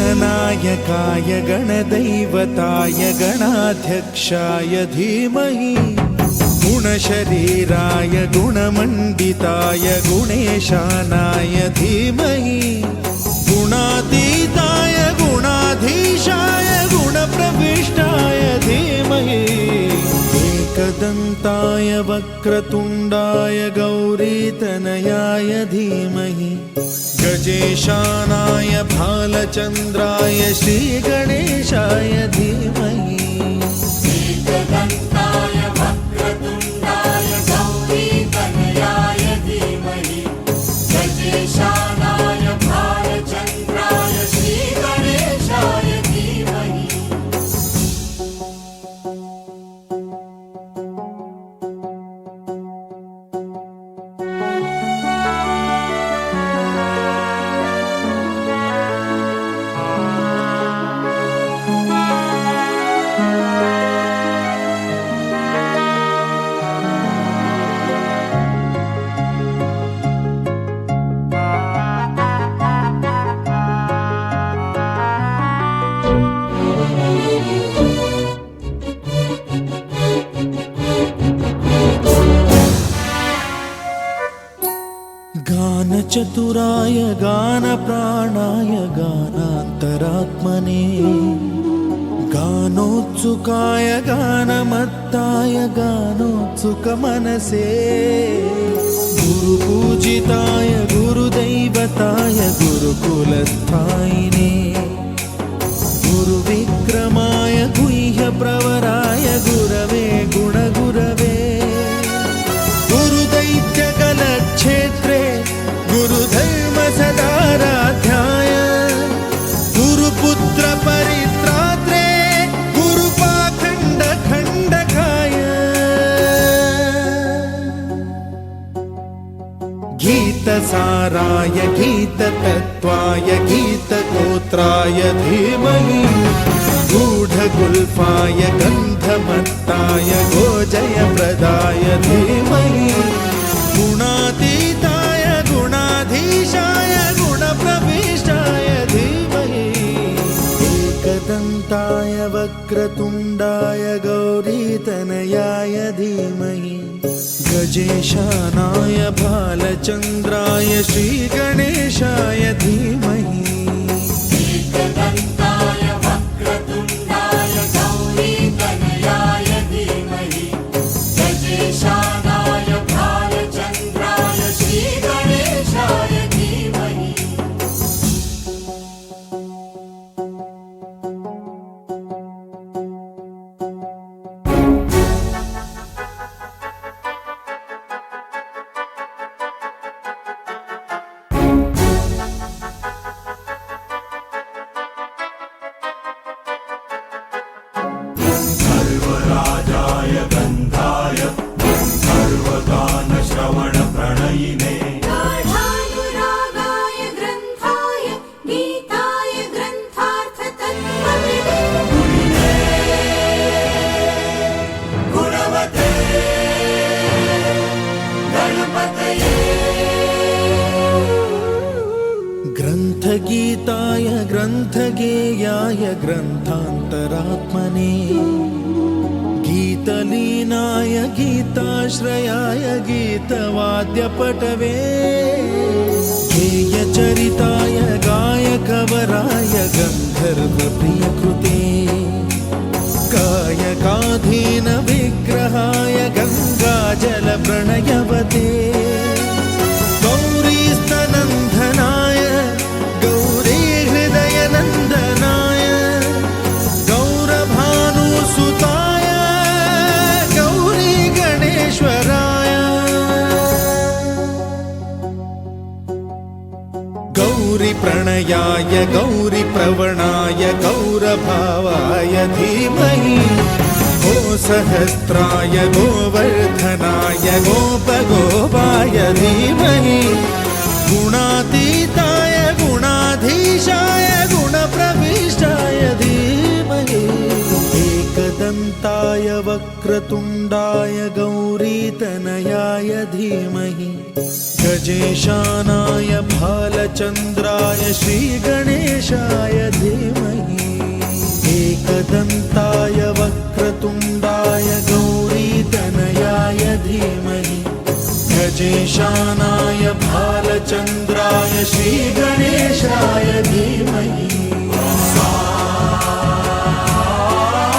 गणनायकाय गणदैवताय गणाध्यक्षाय धीमहि गुणशरीराय गुणमण्डिताय गुणेशानाय धीमहि गुणातीताय गुणाधीशाय गुणप्रविष्टाय धीमहि एकदन्ताय वक्रतुण्डाय गौरीतनयाय धीमहि गजेशानाय भालचन्द्राय श्रीगणेशाय धीमहि एकदन्ताय वक्रतुण्डाय गौरीतनयाय धीमहि गजेशानाय भालचन्द्राय श्रीगणेशाय धीमहि गानचतुराय गानप्राणाय गानान्तरात्मने गानोत्सुकाय गानमत्ताय गानोत्सुकमनसे गुरुपूजिताय गुरुदैवताय गुरुकुलस्थायिने गुरुविक्रमाय गुह्यप्रवराय गुरवे गुणगुरवे गुरुदैत्यकलक्षेत्रे गुरुधर्म सदाराध्याय गुरुपुत्र परित्रात्रे गुरुपाखण्ड खण्डकाय गीतसाराय गीततत्त्वाय गीतगोत्राय धीमहि गूढगुल्फाय गन्धमत्ताय गोजयप्रदाय धीमहि गुणातीताय गुणाधीशाय गुणप्रविष्टाय धीमहि एकदन्ताय वक्रतुण्डाय गौरीतनयाय धीमहि गजेशानाय भालचन्द्राय श्रीगणेशाय धीमहि एकदन्ताय वक्रतुण्डाय गौरीतनयाय धीमहि गजेशानाय भालचन्द्राय श्रीगणेशाय धीमहि सर्वराजाय गन्धाय सर्वगानश्रवणप्रणयिने गाढानुरागाय ग्रन्थाय गीताय ग्रन्थार्थतत्त्वविदे गुणवते गणपतये ग्रन्थगीताय ग्रन्थगेयाय ग्रन्थान्तरात्मने गीतलीनाय गीताश्रयाय गीतवाद्यपटवे गेयचरिताय गायकवराय गन्धर्वप्रियकृते तनयाय गौरिप्रवणाय गौरभावाय धीमहि गोसहस्राय गोवर्धनाय गोपगोपाय धीमहि गुणातीताय गुणाधीशाय गुणप्रविष्टाय धीमहि एकदन्ताय वक्रतुण्डाय गौरीतनयाय धीमहि गजेशानाय भालचन्द्राय श्रीगणेशाय धीमहि एकदन्ताय वक्रतुण्डाय गौरीतनयाय धीमहि गजेशानाय भालचन्द्राय श्रीगणेशाय